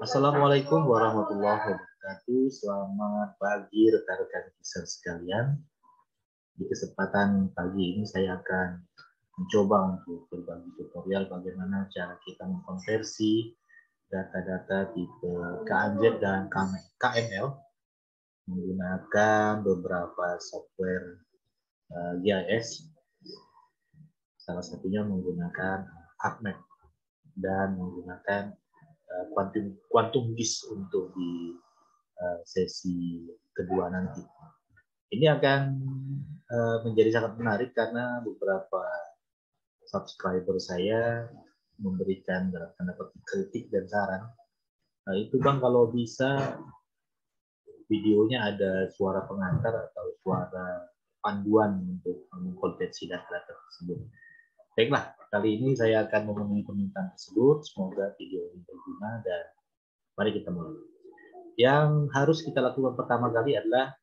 Assalamualaikum warahmatullahi wabarakatuh. Selamat pagi rekan-rekan user sekalian. Di kesempatan pagi ini saya akan mencoba untuk berbagi tutorial bagaimana cara kita mengkonversi data-data tipe KMZ dan KML menggunakan beberapa software GIS. Salah satunya menggunakan ArcMap dan menggunakan Quantum GIS untuk di sesi kedua nanti. Ini akan menjadi sangat menarik karena beberapa subscriber saya memberikan tanda petik kritik dan saran. Nah, itu Bang, kalau bisa videonya ada suara pengantar atau suara panduan untuk mengkonversi data tersebut. Baiklah, kali ini saya akan memenuhi permintaan tersebut. Semoga video ini berguna dan mari kita mulai. Yang harus kita lakukan pertama kali adalah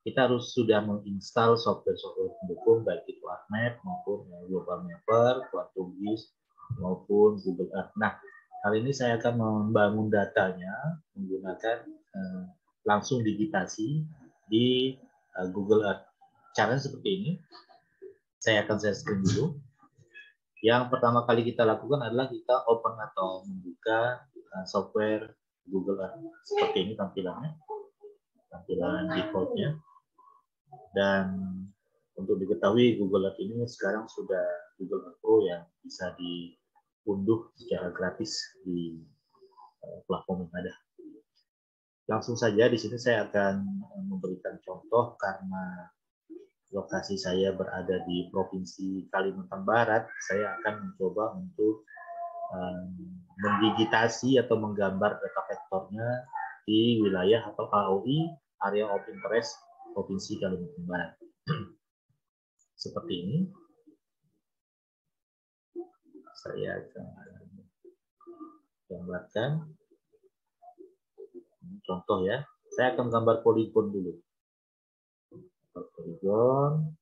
kita harus sudah menginstal software-software pendukung, baik itu ArcMap maupun Global Mapper, Quantum GIS maupun Google Earth. Nah, kali ini saya akan membangun datanya menggunakan langsung digitasi di Google Earth. Caranya seperti ini. Saya akan share screen dulu. Yang pertama kali kita lakukan adalah kita open atau membuka software Google Earth. Seperti ini tampilannya, tampilan defaultnya. Dan untuk diketahui Google Earth ini sekarang sudah Google Earth Pro yang bisa diunduh secara gratis di platform yang ada. Langsung saja di sini saya akan memberikan contoh karena lokasi saya berada di Provinsi Kalimantan Barat. Saya akan mencoba untuk mendigitasi atau menggambar data vektornya di wilayah atau AOI, Area of Interest Provinsi Kalimantan Barat. Seperti ini. Saya akan gambarkan. Contoh ya. Saya akan gambar poligon dulu. Poligon.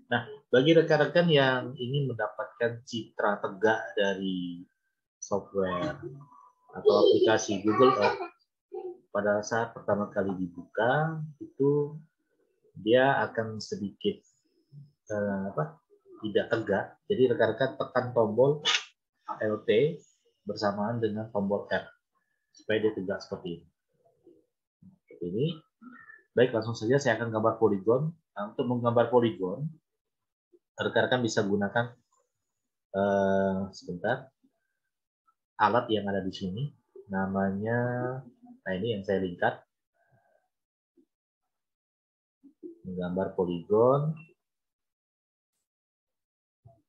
Nah, bagi rekan-rekan yang ingin mendapatkan citra tegak dari software atau aplikasi Google Earth, pada saat pertama kali dibuka, itu dia akan sedikit tidak tegak. Jadi rekan-rekan tekan tombol Alt bersamaan dengan tombol R supaya dia tegak seperti ini. Seperti ini. Baik, langsung saja saya akan gambar poligon. Nah, untuk menggambar poligon, rekan-rekan bisa gunakan sebentar alat yang ada di sini. Namanya, nah ini yang saya lingkar. Menggambar poligon.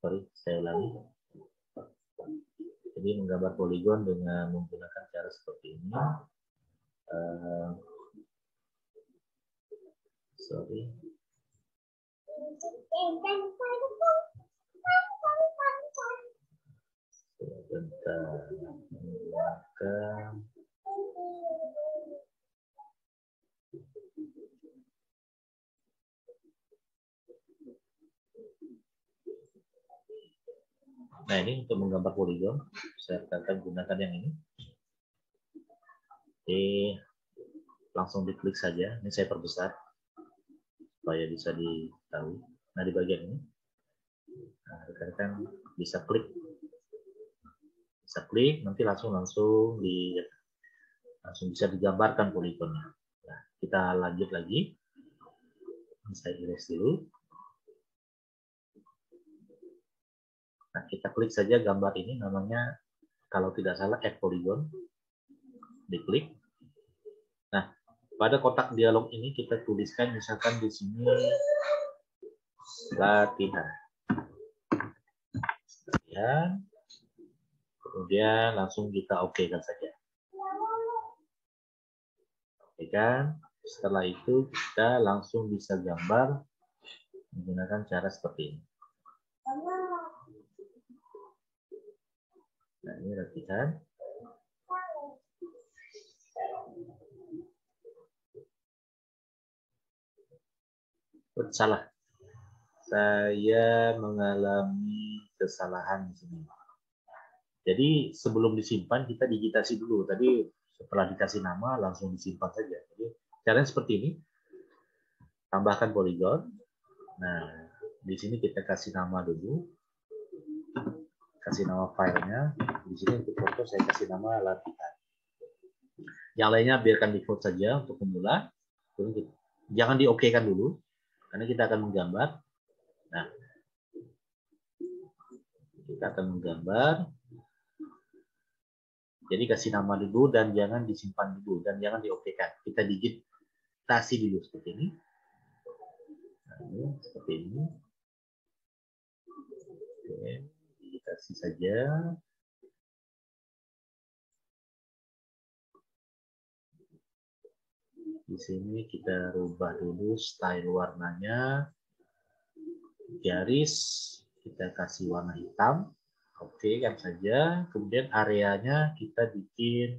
Sorry, saya ulangi. Jadi menggambar poligon dengan menggunakan cara seperti ini. Sorry. Sebentar. Menggunakan. Nah, ini untuk menggambar poligon, saya akan gunakan yang ini. Oke, langsung diklik saja. Ini saya perbesar supaya bisa diketahui. Nah, di bagian ini, nah, rekan-rekan bisa klik, nanti langsung bisa digambarkan poligonnya. Nah, kita lanjut lagi. Saya iris dulu. Nah, kita klik saja gambar ini, namanya kalau tidak salah add polygon. Diklik. Nah, pada kotak dialog ini kita tuliskan misalkan di sini latihan. Ya. Kemudian langsung kita oke-kan saja. Oke kan? Setelah itu kita langsung bisa gambar menggunakan cara seperti ini. Nah, ini latihan. Salah. Saya mengalami kesalahan di sini. Jadi sebelum disimpan kita digitasi dulu. Tadi setelah dikasih nama langsung disimpan saja. Jadi caranya seperti ini. Tambahkan poligon. Nah, di sini kita kasih nama dulu. Kasih nama filenya. Di sini untuk foto saya kasih nama latihan. Yang lainnya biarkan default saja untuk pemula. Jangan di-OK-kan dulu, karena kita akan menggambar. Nah, kita akan menggambar. Jadi kasih nama dulu dan jangan disimpan dulu dan jangan di-OK-kan. Kita digitasi dulu seperti ini. Nah, seperti ini. Oke, digitasi saja. Di sini kita rubah dulu style warnanya. Garis kita kasih warna hitam. Oke, kan saja. Kemudian areanya kita bikin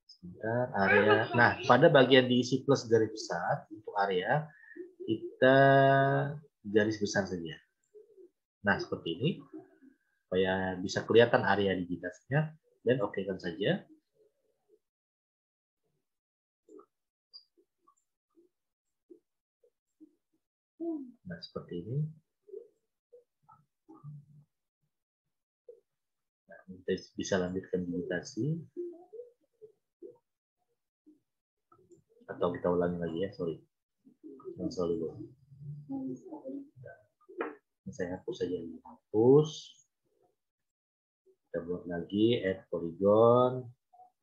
sebentar, area. Nah, pada bagian diisi plus garis besar untuk area kita garis besar saja. Nah, seperti ini supaya bisa kelihatan area digitasinya dan oke kan saja. Nah, seperti ini. Nah, kita bisa lanjutkan digitasi. Atau kita ulangi lagi ya, sorry. Dulu. Nah, saya hapus saja ini. Hapus. Kita buat lagi, add polygon.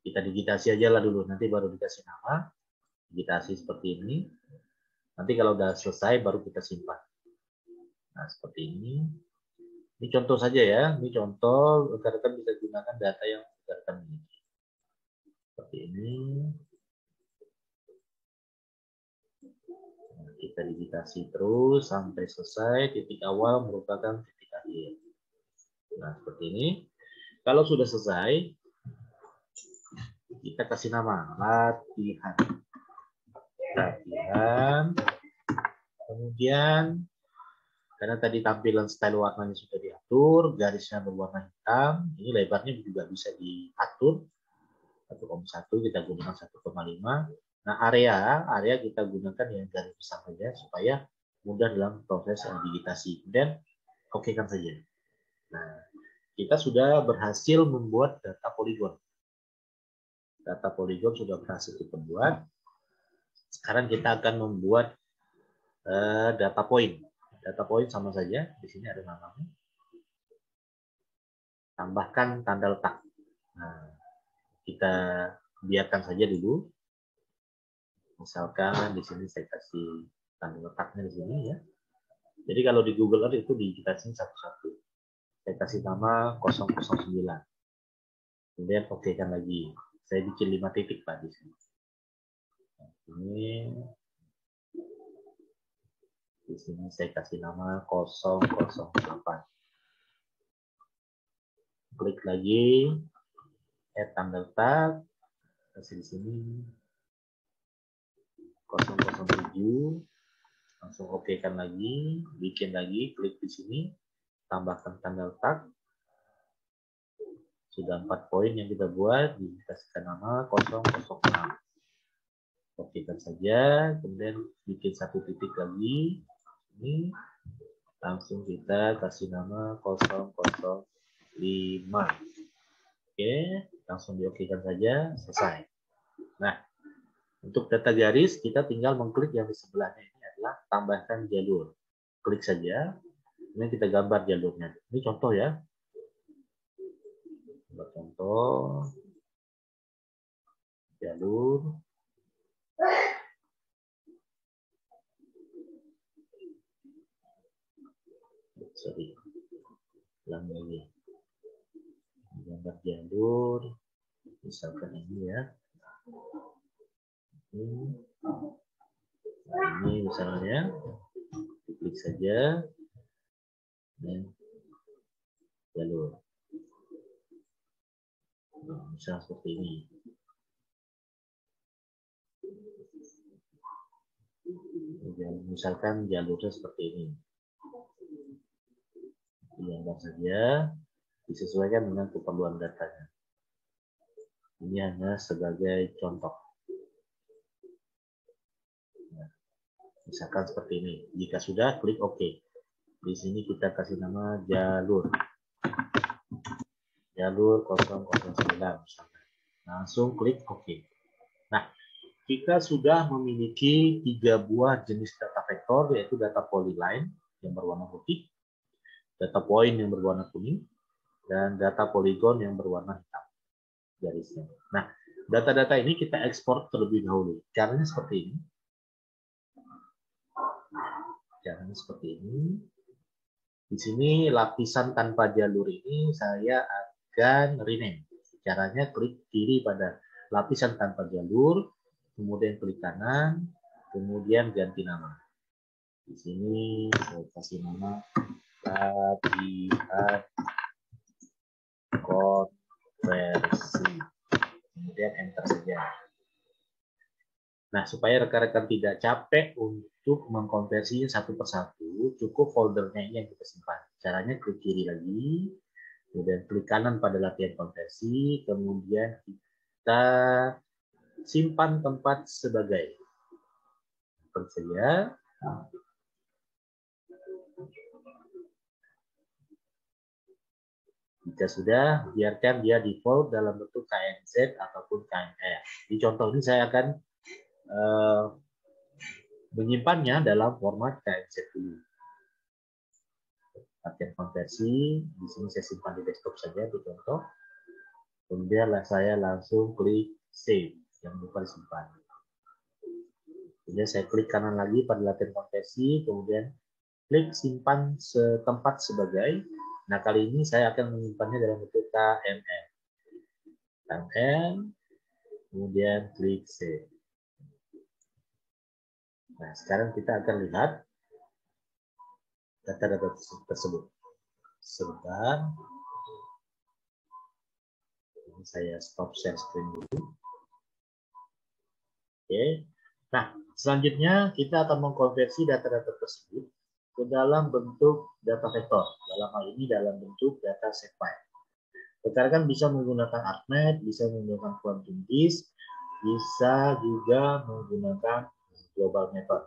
Kita digitasi aja lah dulu, nanti baru dikasih nama. Digitasi seperti ini. Nanti kalau udah selesai baru kita simpan. Nah, seperti ini. Ini contoh saja ya. Ini contoh, rekan-rekan bisa gunakan data yang rekan-rekan miliki. Seperti ini. Nah, kita digitasi terus sampai selesai. Titik awal merupakan titik akhir. Nah, seperti ini. Kalau sudah selesai, kita kasih nama latihan. Latihan. Kemudian karena tadi tampilan style warnanya sudah diatur, garisnya berwarna hitam, ini lebarnya juga bisa diatur. 1,1 kita gunakan 1,5. Nah, area kita gunakan yang garis besar saja supaya mudah dalam proses digitasi. Kemudian oke kan saja. Nah, kita sudah berhasil membuat data poligon. Data poligon sudah berhasil kita buat. Sekarang kita akan membuat data point. Data point sama saja, di sini ada namanya. Tambahkan tanda letak. Nah, kita biarkan saja dulu. Misalkan di sini saya kasih tanda letaknya di sini ya. Jadi kalau di Google Earth itu digitasi satu-satu. Saya kasih nama 009. Kemudian oke kan lagi. Saya bikin 5 titik Pak di sini. Di sini saya kasih nama 008. Klik lagi, add tanda letak, kasih di sini 007, langsung oke kan lagi, bikin lagi, klik di sini, tambahkan tanda letak, sudah 4 poin yang kita buat, dikasihkan nama 006. Oke kan saja, kemudian bikin 1 titik lagi, ini langsung kita kasih nama 005. Oke, langsung diokekan saja, selesai. Nah, untuk data garis, kita tinggal mengklik yang di sebelahnya ini adalah tambahkan jalur. Klik saja, ini kita gambar jalurnya. Ini contoh ya. Contoh, jalur. Sorry, ulang lagi. Gambar jalur, misalkan ini ya. Ini misalnya, klik saja. Dan jalur. Misalnya seperti ini. Misalkan jalurnya seperti ini. Digambar saja. disesuaikan dengan keperluan datanya. Ini hanya sebagai contoh. Nah, misalkan seperti ini. Jika sudah, klik OK. Di sini kita kasih nama jalur. Jalur 009 misalkan. Langsung klik OK. Nah, kita sudah memiliki 3 buah jenis data vektor, yaitu data polyline yang berwarna putih, data point yang berwarna kuning, dan data polygon yang berwarna hitam garisnya. Nah, data-data ini kita ekspor terlebih dahulu. Caranya seperti ini. Caranya seperti ini. Di sini lapisan tanpa jalur ini saya akan rename. Caranya klik kiri pada lapisan tanpa jalur, kemudian klik kanan, kemudian ganti nama. Di sini saya kasih nama latihan konversi. Kemudian enter saja. Nah, supaya rekan-rekan tidak capek untuk mengkonversinya satu persatu, cukup foldernya ini yang kita simpan. Caranya klik kiri lagi, kemudian klik kanan pada latihan konversi, kemudian kita simpan tempat sebagai. Klik saja. Jika sudah, biarkan dia default dalam bentuk KNZ ataupun KNR. Di contoh ini saya akan menyimpannya dalam format KNZ dulu. Latihan konversi, di sini saya simpan di desktop saja, di contoh. Kemudian saya langsung klik save, jangan lupa disimpan. Kemudian saya klik kanan lagi pada latihan konversi, kemudian klik simpan setempat sebagai. Nah, kali ini saya akan menyimpannya dalam bentuk KML. KML, kemudian klik save. Nah, sekarang kita akan lihat data-data tersebut. Sebentar. Ini saya stop share screen dulu. Oke. Nah, selanjutnya kita akan mengkonversi data-data tersebut ke dalam bentuk data vektor. Dalam hal ini dalam bentuk data set file. Rekan-rekan bisa menggunakan ArcMap, bisa menggunakan QuantumGIS, bisa juga menggunakan Global Mapper.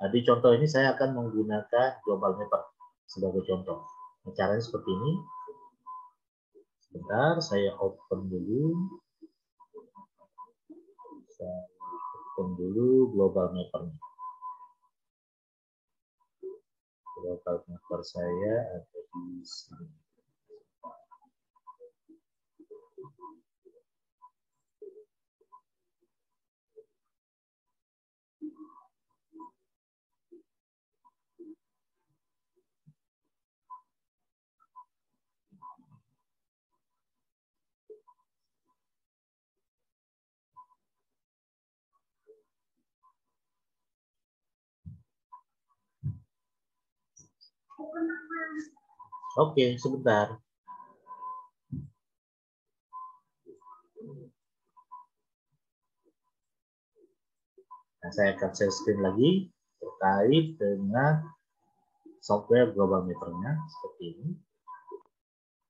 Nah, di contoh ini saya akan menggunakan Global Mapper sebagai contoh. Nah, caranya seperti ini. Sebentar, saya open dulu. Saya open dulu Global Mapper. Global Mapper saya ada di sini. Oke, sebentar. Nah, saya akan share screen lagi terkait dengan software Global Mapper-nya seperti ini.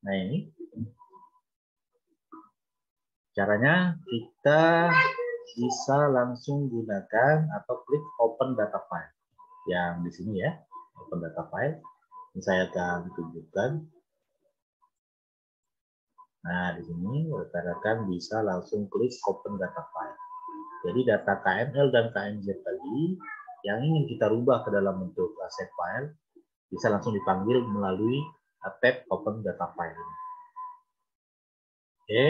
Nah, ini caranya kita bisa langsung gunakan atau klik Open Data File. Yang di sini ya, Open Data File. Ini saya akan tunjukkan. Nah, di sini rekan-rekan bisa langsung klik Open Data File. Jadi data KML dan KMZ tadi yang ingin kita rubah ke dalam bentuk set file bisa langsung dipanggil melalui tab Open Data File ini. Oke.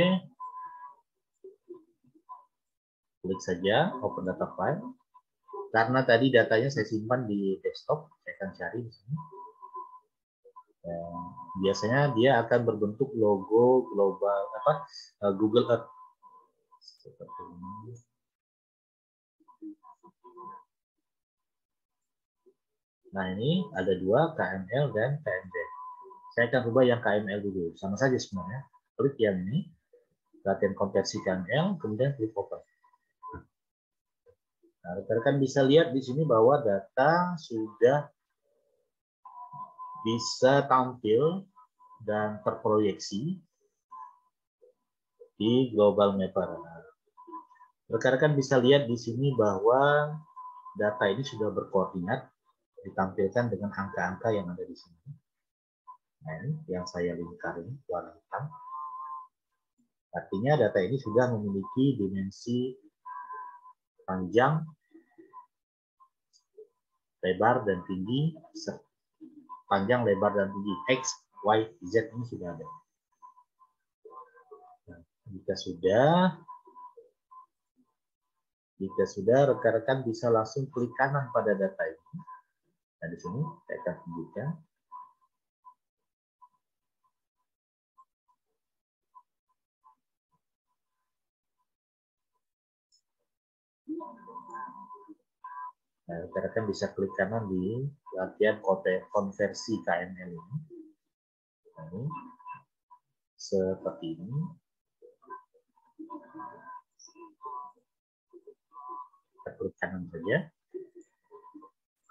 Klik saja Open Data File. Karena tadi datanya saya simpan di desktop, saya akan cari di sini. Biasanya dia akan berbentuk logo global Google Earth seperti ini. Nah, ini ada dua, KML dan KMZ. Saya akan rubah yang KML dulu, sama saja sebenarnya. Klik yang ini, latihan konversi KML, kemudian klik open. Nah, rekan-rekan bisa lihat di sini bahwa data sudah bisa tampil dan terproyeksi di Global Mapper. Rekan-rekan bisa lihat di sini bahwa data ini sudah berkoordinat, ditampilkan dengan angka-angka yang ada di sini. Nah, ini yang saya lingkarin warna hitam. Artinya data ini sudah memiliki dimensi panjang, lebar, dan tinggi. Panjang, lebar, dan tinggi X, Y, Z ini sudah ada. Nah, jika sudah, rekan-rekan bisa langsung klik kanan pada data ini. Nah, di sini saya akan tunjukkan. Nah, rekan-rekan bisa klik kanan di latihan konversi KML ini. Nah, ini seperti ini. Kita klik kanan saja.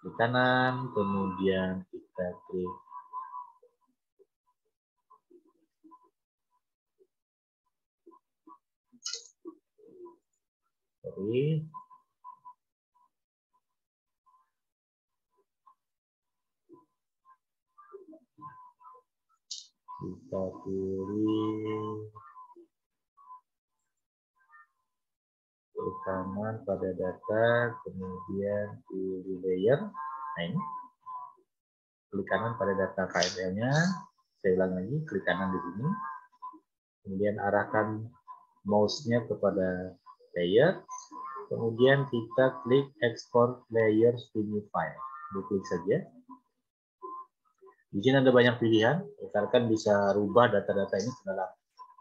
Klik kanan, kemudian kita klik kita pilih klik kanan pada data, kemudian pilih layer. Nah, ini klik kanan pada data KML-nya. Saya ulang lagi, klik kanan di sini. Kemudian arahkan mouse-nya kepada layer. Kemudian kita klik export layers to new file. Klik saja. Di sini ada banyak pilihan. Rekan-rekan bisa rubah data-data ini ke dalam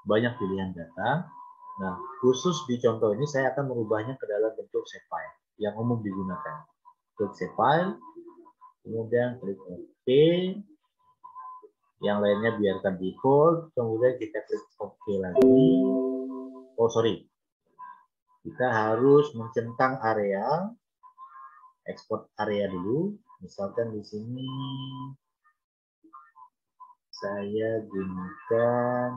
banyak pilihan data. Nah, khusus di contoh ini saya akan merubahnya ke dalam bentuk save file yang umum digunakan. Klik save file, kemudian klik OK. Yang lainnya biarkan default, kemudian kita klik OK lagi. Oh, sorry. Kita harus mencentang area, ekspor area dulu. Misalkan di sini saya gunakan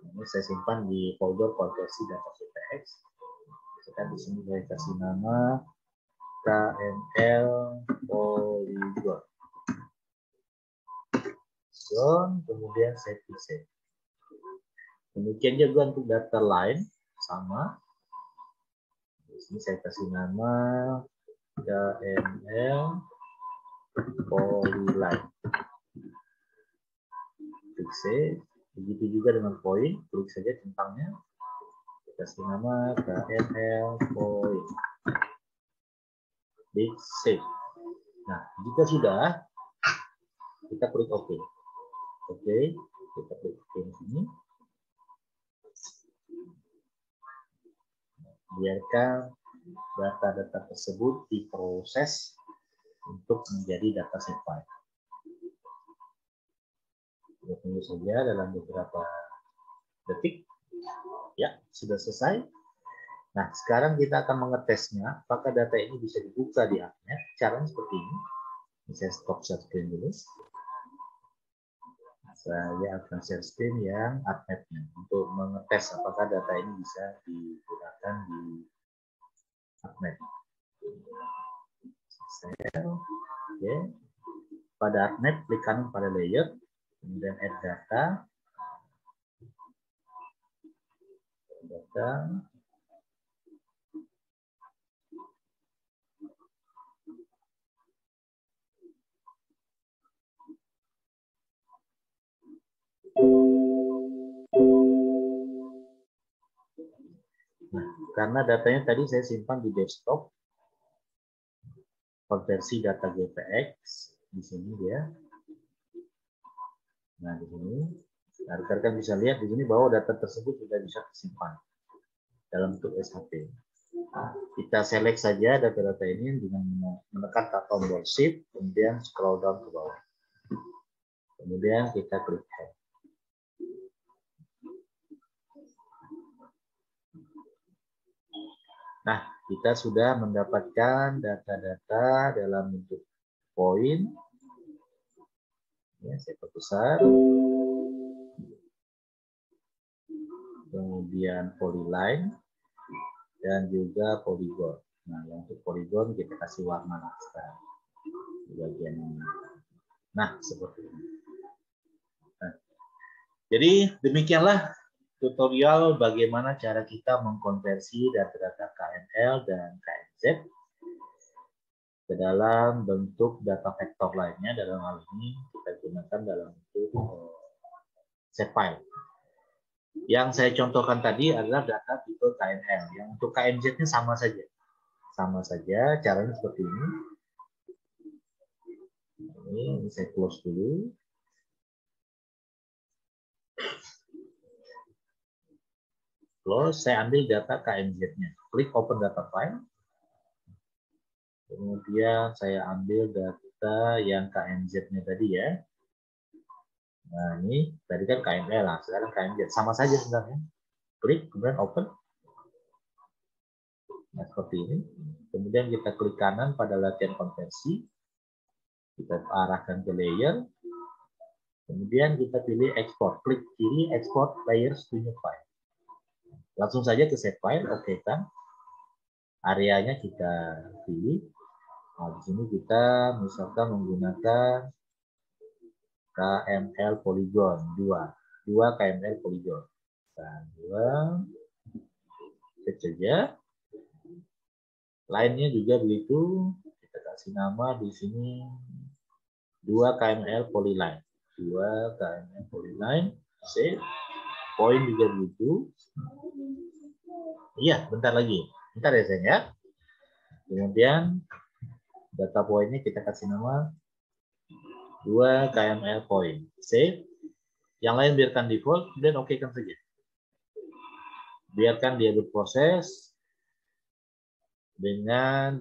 ini saya simpan di folder konversi data GPX. Kita di sini saya kasih nama KML Polygon. Kemudian saya klik save. Demikian juga untuk data lain sama. Di sini saya kasih nama KML Polyline. Klik save. Begitu juga dengan point, klik saja centangnya. Kita kasih nama KML point. Klik save. Nah, jika sudah, kita klik OK. Oke, kita klik di sini. Biarkan data-data tersebut diproses untuk menjadi data save file. Kita tunggu saja dalam beberapa detik. Ya, sudah selesai. Nah, sekarang kita akan mengetesnya apakah data ini bisa dibuka di ArcMap. Caranya seperti ini. Saya stop share screen dulu. Saya akan share screen yang ArcMap-nya untuk mengetes apakah data ini bisa digunakan di ArcMap. Share. Oke. Pada ArcMap, klik kanan pada layer, kemudian add data. Nah, karena datanya tadi saya simpan di desktop, konversi data GPX di sini dia. Nah, di sini, nah, rekan-rekan bisa lihat di sini bahwa data tersebut sudah bisa disimpan dalam bentuk SHP. Nah, kita select saja data-data ini dengan menekan tombol Shift, kemudian scroll down ke bawah. Kemudian kita klik Add. Nah, kita sudah mendapatkan data-data dalam bentuk poin. Ya, saya perbesar. Kemudian polyline dan juga poligon. Nah, yang untuk poligon kita kasih warna sekarang di bagian ini. Nah, seperti ini. Nah, jadi demikianlah tutorial bagaimana cara kita mengkonversi data-data KML dan KMZ ke dalam bentuk data vektor lainnya. Dalam hal ini kita gunakan dalam bentuk shapefile. Yang saya contohkan tadi adalah data tipe KML. Yang untuk KMZ-nya sama saja. Sama saja, caranya seperti ini. Ini saya close dulu. Close, saya ambil data KMZ-nya. Klik open data file. Kemudian saya ambil data yang KMZ-nya tadi ya. Nah, ini tadi kan KML lah, sekarang KMZ. Sama saja sebenarnya. Klik, kemudian open. Nah, seperti ini. Kemudian kita klik kanan pada latihan konversi. Kita arahkan ke layer. Kemudian kita pilih export. Klik kiri, export layers to new file. Langsung saja ke save file, oke kan. Areanya kita pilih. Nah, di sini kita misalkan menggunakan KML polygon 2 KML polygon. Dan 2 saja. Lainnya juga begitu. Kita kasih nama di sini 2 KML polyline. 2 KML polyline. Save. Poin juga begitu. Iya, bentar lagi. Bentar ya sayang ya. Kemudian data poinnya kita kasih nama 2 KML point. Save. Yang lain biarkan default, dan oke kan saja. Biarkan dia berproses dengan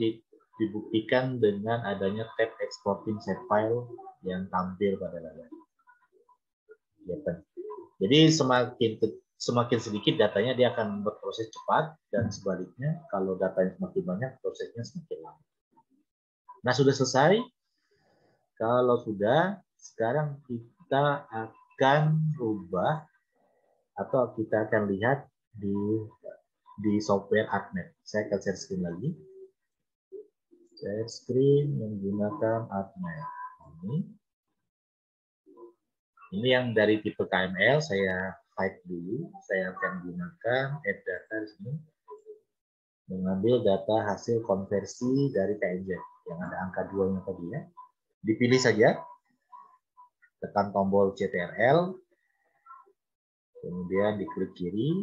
dibuktikan dengan adanya tab exporting save file yang tampil pada layar. Jadi semakin sedikit datanya dia akan berproses cepat, dan sebaliknya kalau datanya semakin banyak prosesnya semakin lama. Nah, sudah selesai. Kalau sudah, sekarang kita akan rubah atau kita akan lihat di software ArcMap. Saya akan share screen lagi. Share screen menggunakan ArcMap. Ini yang dari tipe KML, saya hide dulu. Saya akan gunakan add data di sini. Mengambil data hasil konversi dari KMZ yang ada angka 2-nya tadi ya. Dipilih saja. Tekan tombol CTRL. Kemudian diklik kiri.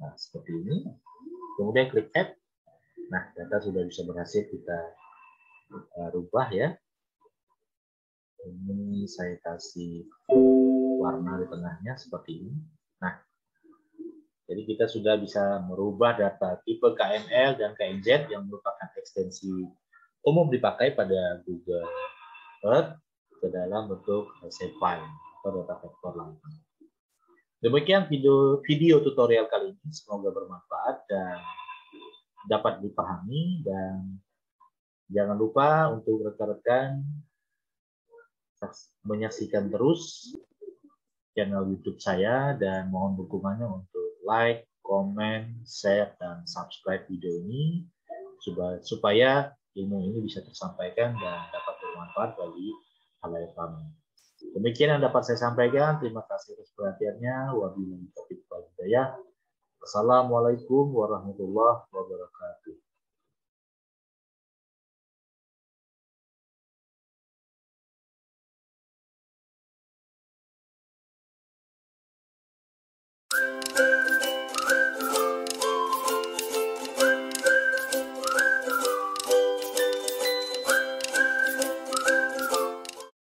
Nah, seperti ini. Kemudian klik Add. Nah, data sudah bisa berhasil kita rubah ya. Ini saya kasih warna di tengahnya seperti ini. Nah, jadi kita sudah bisa merubah data tipe KML dan KMZ yang merupakan ekstensi umum dipakai pada Google Earth ke dalam bentuk shapefile atau data vektor langsung. Demikian video tutorial kali ini, semoga bermanfaat dan dapat dipahami, dan jangan lupa untuk rekan-rekan menyaksikan terus channel YouTube saya, dan mohon dukungannya untuk like, komen, share, dan subscribe video ini supaya ilmu ini bisa tersampaikan dan dapat bermanfaat bagi halayak kami. Demikian yang dapat saya sampaikan. Terima kasih atas perhatiannya. Wabillahi taufiq wal hidayah. Wassalamualaikum warahmatullahi wabarakatuh.